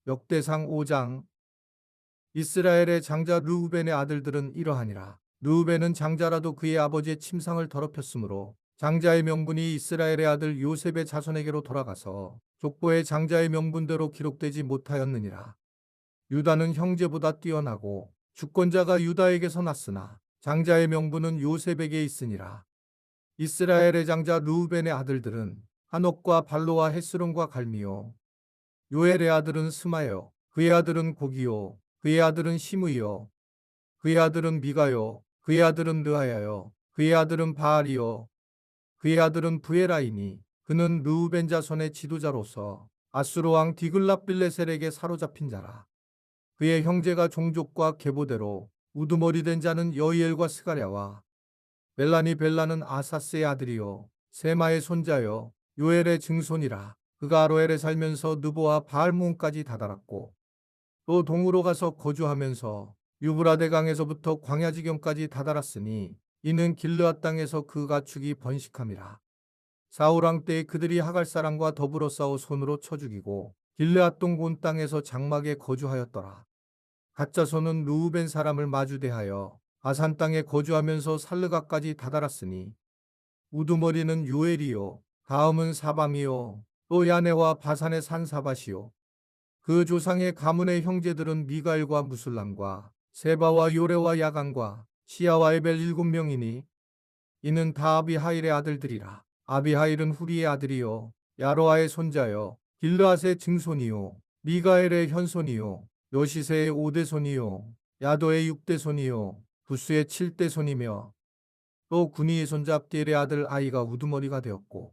역대상 5장. 이스라엘의 장자 르우벤의 아들들은 이러하니라. 르우벤은 장자라도 그의 아버지의 침상을 더럽혔으므로 장자의 명분이 이스라엘의 아들 요셉의 자손에게로 돌아가서 족보의 장자의 명분대로 기록되지 못하였느니라. 유다는 형제보다 뛰어나고 주권자가 유다에게서 났으나 장자의 명분은 요셉에게 있으니라. 이스라엘의 장자 르우벤의 아들들은 한옥과 발로와 헤스론과 갈미요. 요엘의 아들은 스마요. 그의 아들은 고기요. 그의 아들은 시므이요. 그의 아들은 미가요. 그의 아들은 르하야요. 그의 아들은 바알이요. 그의 아들은 부에라이니 그는 르우벤 자손의 지도자로서 아수르 왕 디글랏빌레셀에게 사로잡힌 자라. 그의 형제가 종족과 계보대로 우두머리 된 자는 여이엘과 스가랴와 벨라니 벨라는 아사스의 아들이요 세마의 손자요 요엘의 증손이라. 그가 아로엘에 살면서 느보와 바알므온까지 다다랐고 또 동으로 가서 거주하면서 유브라데 강에서부터 광야 지경까지 다다랐으니 이는 길르앗 땅에서 그 가축이 번식함이라. 사울 왕 때에 그들이 하갈 사람과 더불어 싸워 손으로 쳐 죽이고 길르앗 동 온 땅에서 장막에 거주하였더라. 갓자손은 르우벤 사람을 마주대하여 아산 땅에 거주하면서 살르가까지 다다랐으니 우두머리는 요엘이요 다음은 사밤이요 또 야네와 바산의 산 사밭이요. 그 조상의 가문의 형제들은 미가엘과 무술람과 세바와 요레와 야간과 시야와 에벨 7명이니 이는 다 아비하일의 아들들이라. 아비하일은 후리의 아들이요 야로아의 손자요 길르앗의 증손이요 미가엘의 현손이요 요시세의 5대손이요 야도의 6대손이요 부스의 7대손이며 또 구니의 손자 압디엘의 아들 아이가 우두머리가 되었고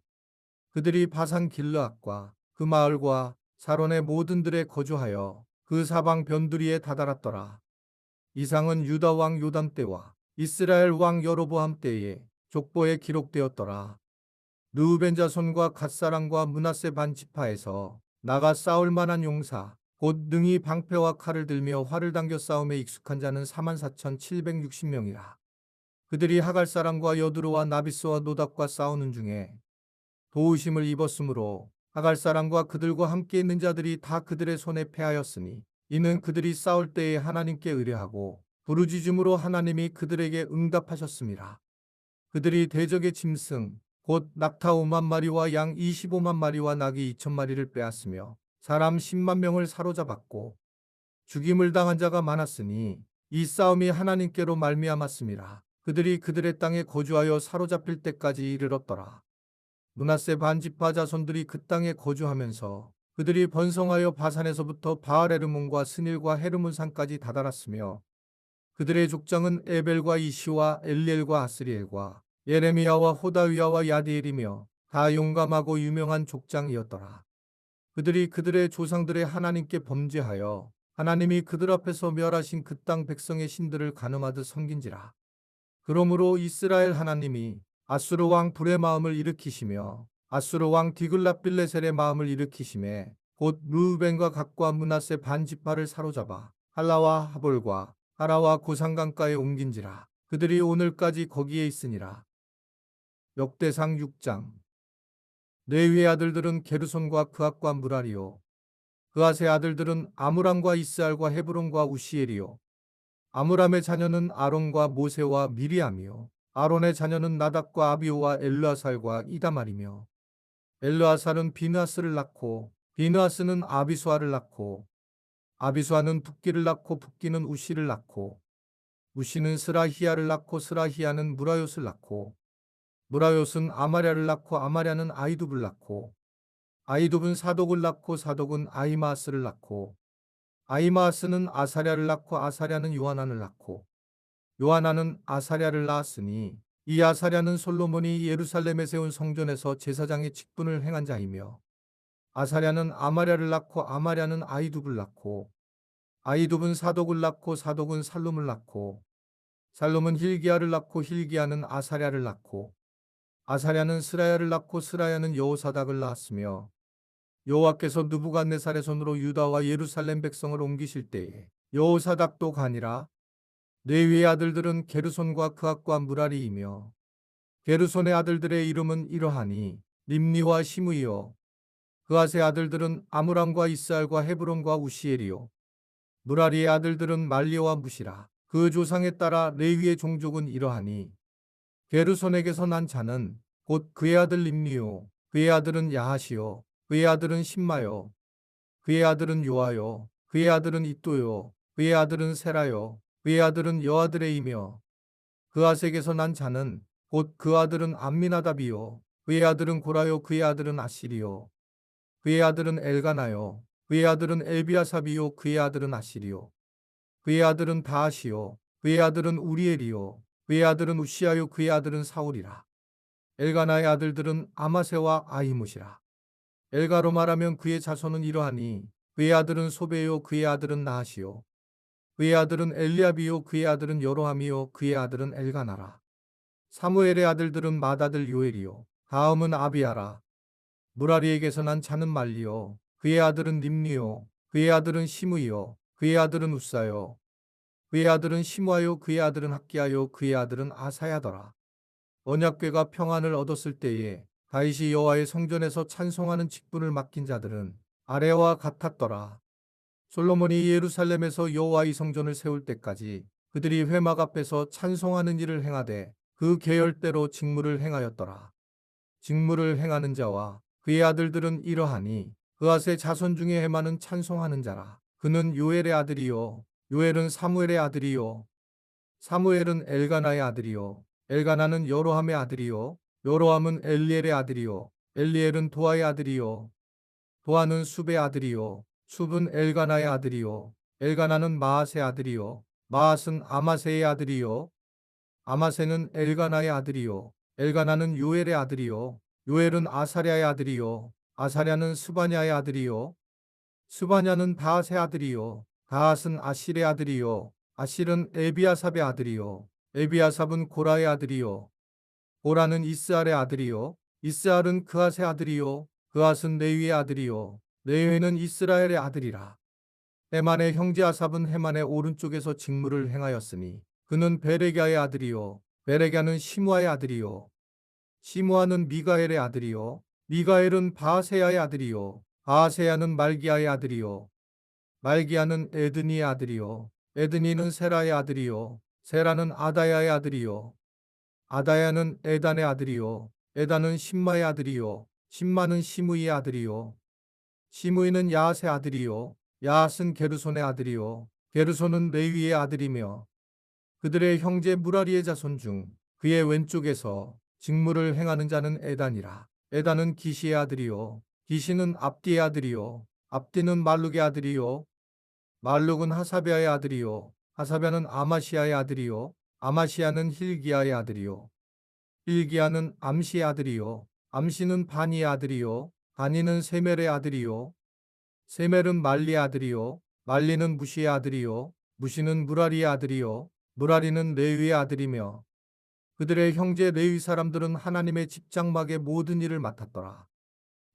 그들이 바산 길르앗과 그 마을과 사론의 모든 들에 거주하여 그 사방 변두리에 다다랐더라. 이상은 유다 왕 요담 때와 이스라엘 왕 여로보암 때에 족보에 기록되었더라. 르우벤 자손과 갓사람과 므낫세 반 지파에서 나가 싸울 만한 용사 곧 능히 방패와 칼을 들며 활을 당겨 싸움에 익숙한 자는 44,760명이라. 그들이 하갈 사람과 여두루와 나비스와 노답과 싸우는 중에 도우심을 입었으므로 하갈 사람과 그들과 함께 있는 자들이 다 그들의 손에 패하였으니 이는 그들이 싸울 때에 하나님께 의뢰하고 부르짖음으로 하나님이 그들에게 응답하셨습니다. 그들이 대적의 짐승 곧 낙타 5만 마리와 양 25만 마리와 나귀 2천 마리를 빼앗으며 사람 10만 명을 사로잡았고 죽임을 당한 자가 많았으니 이 싸움이 하나님께로 말미암았습니다. 그들이 그들의 땅에 거주하여 사로잡힐 때까지 이르렀더라. 므낫세 반지파 자손들이 그 땅에 거주하면서 그들이 번성하여 바산에서부터 바알헤르몬과 스닐과 헤르몬 산까지 다다랐으며 그들의 족장은 에벨과 이시와 엘리엘과 아스리엘과 예레미야와 호다위야와 야디엘이며 다 용감하고 유명한 족장이었더라. 그들이 그들의 조상들의 하나님께 범죄하여 하나님이 그들 앞에서 멸하신 그 땅 백성의 신들을 가늠하듯 섬긴지라. 그러므로 이스라엘 하나님이 아수르 왕 불의 마음을 일으키시며 아수르 왕 디글랏빌레셀의 마음을 일으키심에 곧 르우벤과 갓과 므낫세 반 지파를 사로잡아 할라와 하볼과 하라와 고산강가에 옮긴지라. 그들이 오늘까지 거기에 있으니라. 역대상 6장. 레위의 아들들은 게르손과 그앗과 무라리요 그앗의 아들들은 아므람과 이스알과 헤브론과 우시엘이요 아므람의 자녀는 아론과 모세와 미리암이요 아론의 자녀는 나답과 아비오와 엘르아살과 이다말이며 엘르아살은 비느하스를 낳고 비느하스는 아비수아를 낳고 아비수아는 붓기를 낳고 붓기는 우시를 낳고 우시는 스라히야를 낳고 스라히야는 무라요스를 낳고 무라요스는 아마랴를 낳고 아마랴는 아이둡을 낳고 아이둡은 사독을 낳고 사독은 아히마아스를 낳고 아히마아스는 아사랴를 낳고 아사랴는 요하난을 낳고 요하난은 아사랴를 낳았으니 이 아사랴는 솔로몬이 예루살렘에 세운 성전에서 제사장의 직분을 행한 자이며 아사랴는 아마랴를 낳고 아마랴는 아이둡을 낳고 아이둡은 사독을 낳고 사독은 살룸을 낳고 살룸은 힐기야를 낳고 힐기야는 아사랴를 낳고 아사랴는 스라야를 낳고 스라야는 여호사닥을 낳았으며 여호와께서 느부갓네살의 손으로 유다와 예루살렘 백성을 옮기실 때에 여호사닥도 가니라. 레위의 아들들은 게르손과 그앗과 무라리이며 게르손의 아들들의 이름은 이러하니 림니와 시므이요 그앗의 아들들은 아므람과 이스알과 헤브론과 우시엘이요. 무라리의 아들들은 말리오와 무시라. 그 조상에 따라 레위의 종족은 이러하니 게르손에게서 난 자는 곧 그의 아들 림니요. 그의 아들은 야하시요. 그의 아들은 신마요. 그의 아들은 요아요. 그의 아들은 이또요. 그의 아들은 세라요. 그의 아들은 여아드레이며 그앗에게서 난 자는 곧 그 아들은 암미나답이요. 그의 아들은 고라요. 그의 아들은 아시리요. 그의 아들은 엘가나요. 그의 아들은 엘비아삽이요. 그의 아들은 아시리요. 그의 아들은 다하시요. 그의 아들은 우리엘이요. 그의 아들은 우시아요. 그의 아들은 사울이라. 엘가나의 아들들은 아마세와 아히무시라. 엘가로 말하면 그의 자손은 이러하니 그의 아들은 소베요. 그의 아들은 나하시요. 그의 아들은 엘리압이요. 그의 아들은 여로함이요. 그의 아들은 엘가나라. 사무엘의 아들들은 맏아들 요엘이요. 다음은 아비아라. 무라리에게서 난 자는 말리요. 그의 아들은 림니요. 그의 아들은 시므이요. 그의 아들은 우사요. 그의 아들은 시므아요. 그의 아들은 학기야요. 그의 아들은 아사야더라. 언약궤가 평안을 얻었을 때에 다윗이 여호와의 성전에서 찬송하는 직분을 맡긴 자들은 아래와 같았더라. 솔로몬이 예루살렘에서 여호와의 성전을 세울 때까지 그들이 회막 앞에서 찬송하는 일을 행하되 그 계열대로 직무를 행하였더라. 직무를 행하는 자와 그의 아들들은 이러하니 그앗의 자손 중에 헤마는 찬송하는 자라. 그는 요엘의 아들이요. 요엘은 사무엘의 아들이요. 사무엘은 엘가나의 아들이요. 엘가나는 여로함의 아들이요. 여로함은 엘리엘의 아들이요. 엘리엘은 도아의 아들이요. 도아는 숲의 아들이요. 숲은 엘가나의 아들이요. 엘가나는 마앗의 아들이요. 마앗은 아마세의 아들이요. 아마세는 엘가나의 아들이요. 엘가나는 요엘의 아들이요. 요엘은 아사랴의 아들이요. 아사랴는 스바냐의 아들이요. 스바냐는 다앗의 아들이요. 다앗은 아실의 아들이요. 아실은 에비아삽의 아들이요. 에비아삽은 고라의 아들이요. 고라는 이스알의 아들이요. 이스알은 그앗의 아들이요. 그앗은 레위의 아들이요. 레위는 이스라엘의 아들이라. 헤만의 형제 아삽은 헤만의 오른쪽에서 직무를 행하였으니 그는 베레갸의 아들이요. 베레갸는 시므아의 아들이요. 시므아는 미가엘의 아들이요. 미가엘은 바아세야의 아들이요. 바아세야는 말기야의 아들이요. 말기야는 에드니의 아들이요. 에드니는 세라의 아들이요. 세라는 아다야의 아들이요. 아다야는 에단의 아들이요. 에단은 신마의 아들이요. 신마는 시므이의 아들이요. 시므이는 야앗의 아들이요. 야앗은 게르손의 아들이요. 게르손은 레위의 아들이며 그들의 형제 무라리의 자손 중 그의 왼쪽에서 직무를 행하는 자는 에단이라. 에단은 기시의 아들이요. 기시는 압디의 아들이요. 압디는 말룩의 아들이요. 말룩은 하사베아의 아들이요. 하사베아는 아마시아의 아들이요. 아마시아는 힐기야의 아들이요. 힐기야는 암시의 아들이요. 암시는 바니의 아들이요. 바니는 세멜의 아들이요. 세멜은 말리의 아들이요. 말리는 무시의 아들이요. 무시는 무라리의 아들이요. 무라리는 레위의 아들이며 그들의 형제 레위 사람들은 하나님의 집장막의 모든 일을 맡았더라.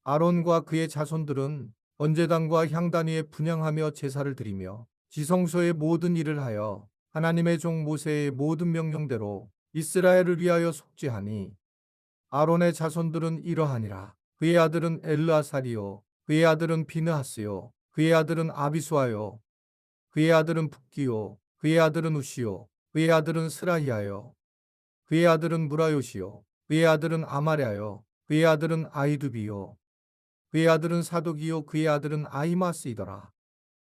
아론과 그의 자손들은 번제단과 향단 위에 분향하며 제사를 드리며 지성소의 모든 일을 하여 하나님의 종 모세의 모든 명령대로 이스라엘을 위하여 속죄하니 아론의 자손들은 이러하니라. 그의 아들은 엘르아살이요. 그의 아들은 비느하스요. 그의 아들은 아비수아요. 그의 아들은 붓기요. 그의 아들은 우시요. 그의 아들은 스라히아요. 그의 아들은 무라요시요. 그의 아들은 아마랴요. 그의 아들은 아이두비요. 그의 아들은 사독이요. 그의 아들은 아히마스이더라.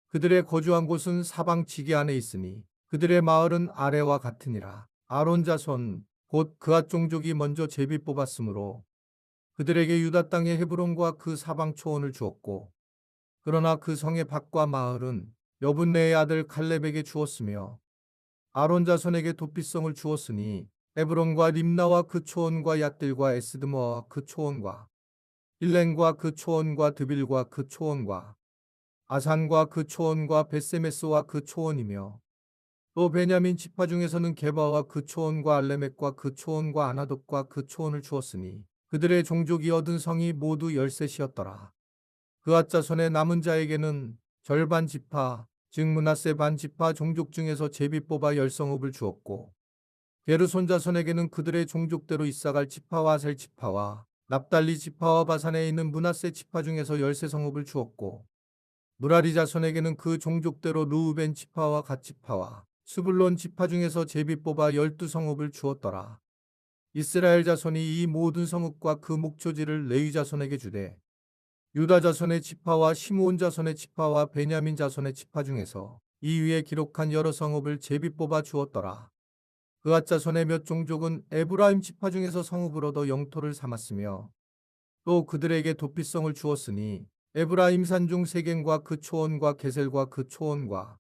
그들의 거주한 곳은 사방 지게 안에 있으니 그들의 마을은 아래와 같으니라. 아론 자손 곧 그앗 종족이 먼저 제비 뽑았으므로 그들에게 유다 땅의 헤브론과 그 사방 초원을 주었고 그러나 그 성의 밭과 마을은 여분네의 아들 칼렙에게 주었으며 아론 자손에게 도피성을 주었으니 헤브론과 림나와 그 초원과 얏들과 에스드모와 그 초원과 일렌과 그 초원과 드빌과 그 초원과 아산과 그 초원과 베세메스와 그 초원이며 또 베냐민 지파 중에서는 게바와 그 초원과 알레멕과 그 초원과 아나돗과 그 초원을 주었으니 그들의 종족이 얻은 성이 모두 13이었더라. 그앗 자손의 남은 자에게는 절반 지파 즉 므낫세 반 지파 종족 중에서 제비 뽑아 10성읍을 주었고 게르손 자손에게는 그들의 종족대로 이사갈 지파와 아셀 지파와 납달리 지파와 바산에 있는 므낫세 지파 중에서 13성읍을 주었고 무라리 자손에게는 그 종족대로 르우벤 지파와 갓 지파와 스불론 지파 중에서 제비 뽑아 12성읍을 주었더라. 이스라엘 자손이 이 모든 성읍과 그 목초지를 레위 자손에게 주되 유다 자손의 지파와 시므온 자손의 지파와 베냐민 자손의 지파 중에서 이 위에 기록한 여러 성읍을 제비 뽑아 주었더라. 그앗 자손의 몇 종족은 에브라임 지파 중에서 성읍을 얻어 영토를 삼았으며 또 그들에게 도피성을 주었으니 에브라임 산중 세겐과 그 초원과 게셀과 그 초원과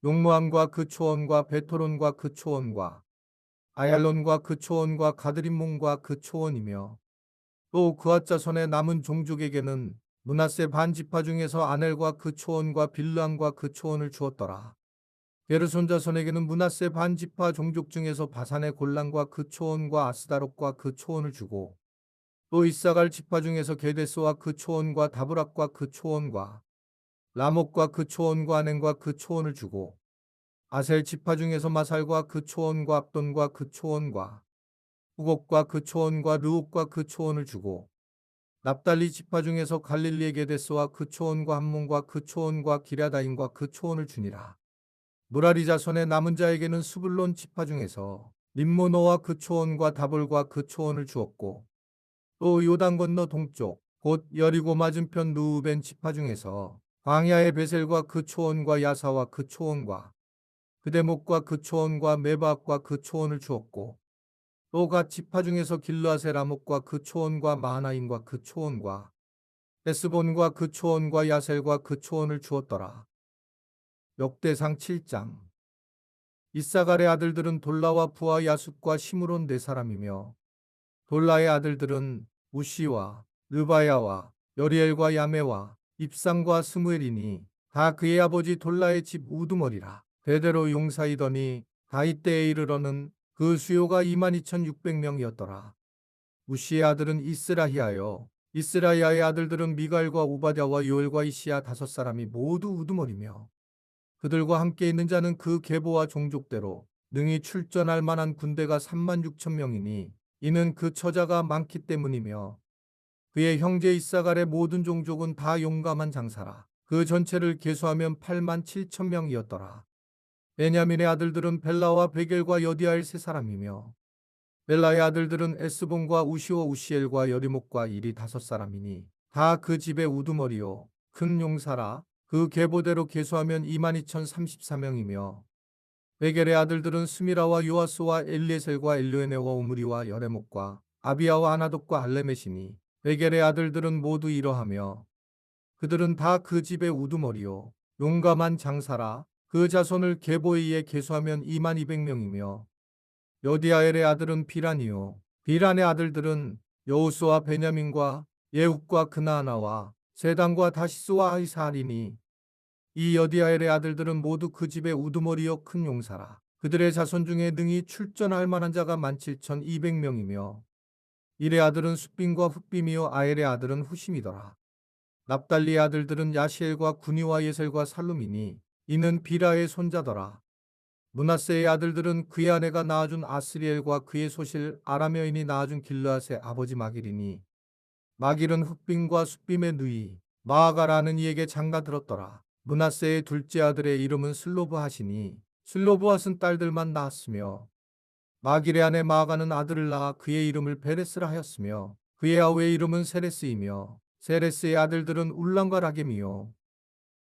용무함과 그 초원과 베토론과 그 초원과 아얄론과 그 초원과 가드림몬과 그 초원이며 또 그앗 자손의 남은 종족에게는 므낫세 반 지파 중에서 아넬과 그 초원과 빌르함과 그 초원을 주었더라. 게르손 자손에게는 므낫세 반 지파 종족 중에서 바산의 골란과 그 초원과 아스다롯과 그 초원을 주고 또 이사갈 지파 중에서 게데스와 그 초원과 다브락과 그 초원과 라목과 그 초원과 아넨과 그 초원을 주고 아셀 지파 중에서 마살과 그 초원과 압돈과 그 초원과 후곡과 그 초원과 르옥과 그 초원을 주고 납달리 지파 중에서 갈릴리의 게데스와 그 초원과 함몬과 그 초원과 기랴다임과 그 초원을 주니라. 무라리 자손의 남은 자에게는 스불론 지파 중에서 림모노와 그 초원과 다볼과 그 초원을 주었고 또 요단 건너 동쪽 곧 여리고 맞은편 르우벤 지파 중에서 광야의 베셀과 그 초원과 야사와 그 초원과 그대목과 그 초원과 메바과 그 초원을 주었고 또 갓 지파 중에서 길르앗의 라목과 그 초원과 마하나임과 그 초원과 헤스본과 그 초원과 야셀과 그 초원을 주었더라. 역대상 7장. 이사갈의 아들들은 돌라와 부하 야숫과 시므론 네 사람이며 돌라의 아들들은 우시와 르바야와 여리엘과 야메와 입상과 스무엘이니 다 그의 아버지 돌라의 집 우두머리라. 대대로 용사이더니 다윗 때에 이르러는 그 수요가 22,600명이었더라. 우시의 아들은 이스라히야요. 이스라히야의 아들들은 미갈과 오바댜와 요엘과 이시야 5사람이 모두 우두머리며 그들과 함께 있는 자는 그 계보와 종족대로 능히 출전할 만한 군대가 36,000명이니 이는 그 처자가 많기 때문이며 그의 형제 이사갈의 모든 종족은 다 용감한 장사라. 그 전체를 계수하면 87,000명이었더라. 베냐민의 아들들은 벨라와 베겔과 여디아엘 세 사람이며 벨라의 아들들은 에스본과 우시오 우시엘과 여리목과 일이 5사람이니 다 그 집의 우두머리요 큰 용사라. 그 계보대로 계수하면 22,034명이며 베겔의 아들들은 스미라와 요아스와 엘리에셀과 엘르에네와 오므리와 여레목과 아비야와 아나독과 알레메시니 베겔의 아들들은 모두 이러하며 그들은 다 그 집의 우두머리요 용감한 장사라. 그 자손을 계보에 의해 계수하면 22,000명이며 여디아엘의 아들은 비란이요 비란의 아들들은 여우스와 베냐민과 예욱과 그나아나와 세단과 다시스와 아이사알이니 이 여디아엘의 아들들은 모두 그 집의 우두머리요 큰 용사라. 그들의 자손 중에 능히 출전할 만한 자가 17,200명이며 일의 아들은 숫빔과 훗빔이요 아엘의 아들은 후심이더라. 납달리의 아들들은 야시엘과 구니와 예셀과 살룸이니 이는 비라의 손자더라. 므낫세의 아들들은 그의 아내가 낳아준 아스리엘과 그의 소실 아람 여인이 낳아준 길르앗의 아버지 마길이니 마길은 훗빔과 숫빔의 누이 마아가라는 이에게 장가들었더라. 므낫세의 둘째 아들의 이름은 슬로브핫이니 슬로브핫은 딸들만 낳았으며 마길의 아내 마아가는 아들을 낳아 그의 이름을 베레스라 하였으며 그의 아우의 이름은 세레스이며 세레스의 아들들은 울람과 라겜이요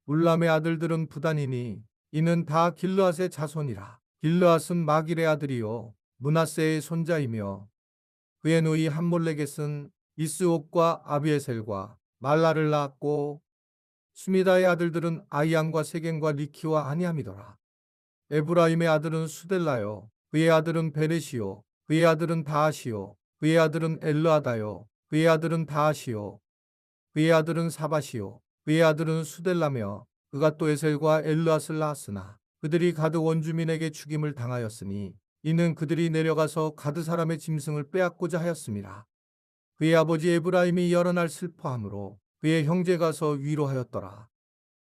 울람의 아들들은 부단이니 이는 다 길르앗의 자손이라. 길르앗은 마길의 아들이요 므낫세의 손자이며 그의 누이 함몰레겟은 이스옥과 아비에셀과 말라를 낳았고 수미다의 아들들은 아이안과 세겐과 리키와 아니함이더라. 에브라임의 아들은 수델라요 그의 아들은 베레시요 그의 아들은 다하시요 그의 아들은 엘르아다요 그의 아들은 다하시요 그의 아들은 사바시요 그의 아들은 수델라며 그가 또 에셀과 엘르앗을 낳았으나 그들이 가드 원주민에게 죽임을 당하였으니 이는 그들이 내려가서 가드 사람의 짐승을 빼앗고자 하였습니다. 그의 아버지 에브라임이 여러 날 슬퍼함으로 그의 형제 가서 위로하였더라.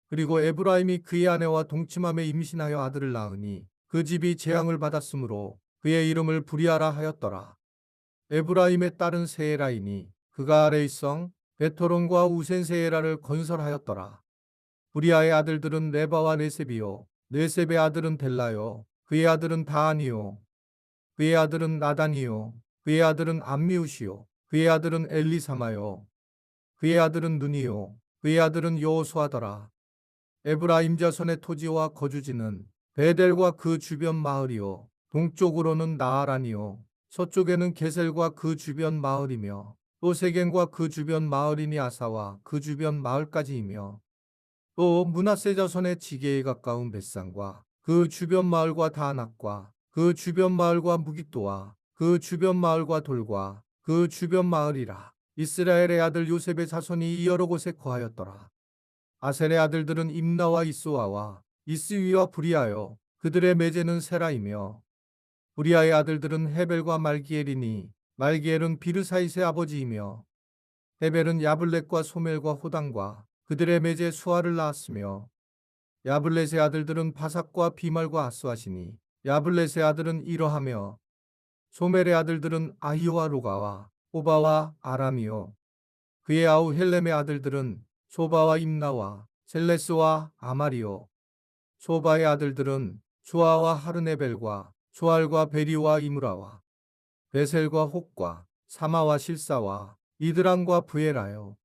그리고 에브라임이 그의 아내와 동침함에 임신하여 아들을 낳으니 그 집이 재앙을 받았으므로 그의 이름을 부리아라 하였더라. 에브라임의 딸은 세에라이니 그가 아레이성, 베토론과 우센세에라를 건설하였더라. 우리아의 아들들은 레바와 네셉이요. 네셉의 아들은 델라요. 그의 아들은 다안이요. 그의 아들은 나단이요. 그의 아들은 암미우시요. 그의 아들은 엘리사마요. 그의 아들은 눈이요. 그의 아들은 여호수아더라. 에브라임 자손의 토지와 거주지는 베델과 그 주변 마을이요. 동쪽으로는 나아란이요. 서쪽에는 게셀과 그 주변 마을이며 또 세겐과 그 주변 마을이니 아사와 그 주변 마을까지이며 또 므낫세 자손의 지게에 가까운 벳산과 그 주변 마을과 다낙과 그 주변 마을과 무깃도와 그 주변 마을과 돌과 그 주변 마을이라. 이스라엘의 아들 요셉의 자손이 이 여러 곳에 거하였더라. 아셀의 아들들은 임나와 이스와와 이스위와 부리아요. 그들의 매제는 세라이며 부리아의 아들들은 헤벨과 말기엘이니 말기엘은 비르사이스의 아버지이며 헤벨은 야블렛과 소멜과 호당과 그들의 매제 수아를 낳았으며 야블렛의 아들들은 바삭과 비말과 아스와시니 야블렛의 아들은 이러하며 소멜의 아들들은 아히와 로가와 호바와 아람이요. 그의 아우 헬렘의 아들들은 소바와 임나와 셀레스와 아마리요. 소바의 아들들은 수아와 하르네벨과 수알과 베리와 이므라와 베셀과 혹과 사마와 실사와 이드람과 부에라요.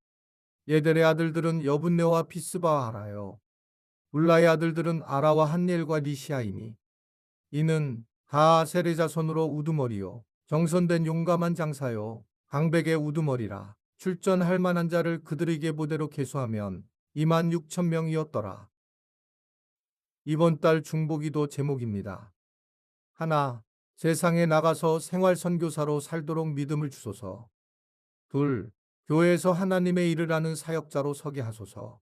예델의 아들들은 여분네와 피스바와 하라요. 울라의 아들들은 아라와 한니엘과 리시아이니 이는 다 아셀의 자손으로 우두머리요. 정선된 용감한 장사요. 강백의 우두머리라. 출전할 만한 자를 그들에게 보대로 계수하면 26,000명이었더라. 이번 달 중보기도 제목입니다. 하나, 세상에 나가서 생활 선교사로 살도록 믿음을 주소서. 둘, 교회에서 하나님의 일을 하는 사역자로 서게 하소서.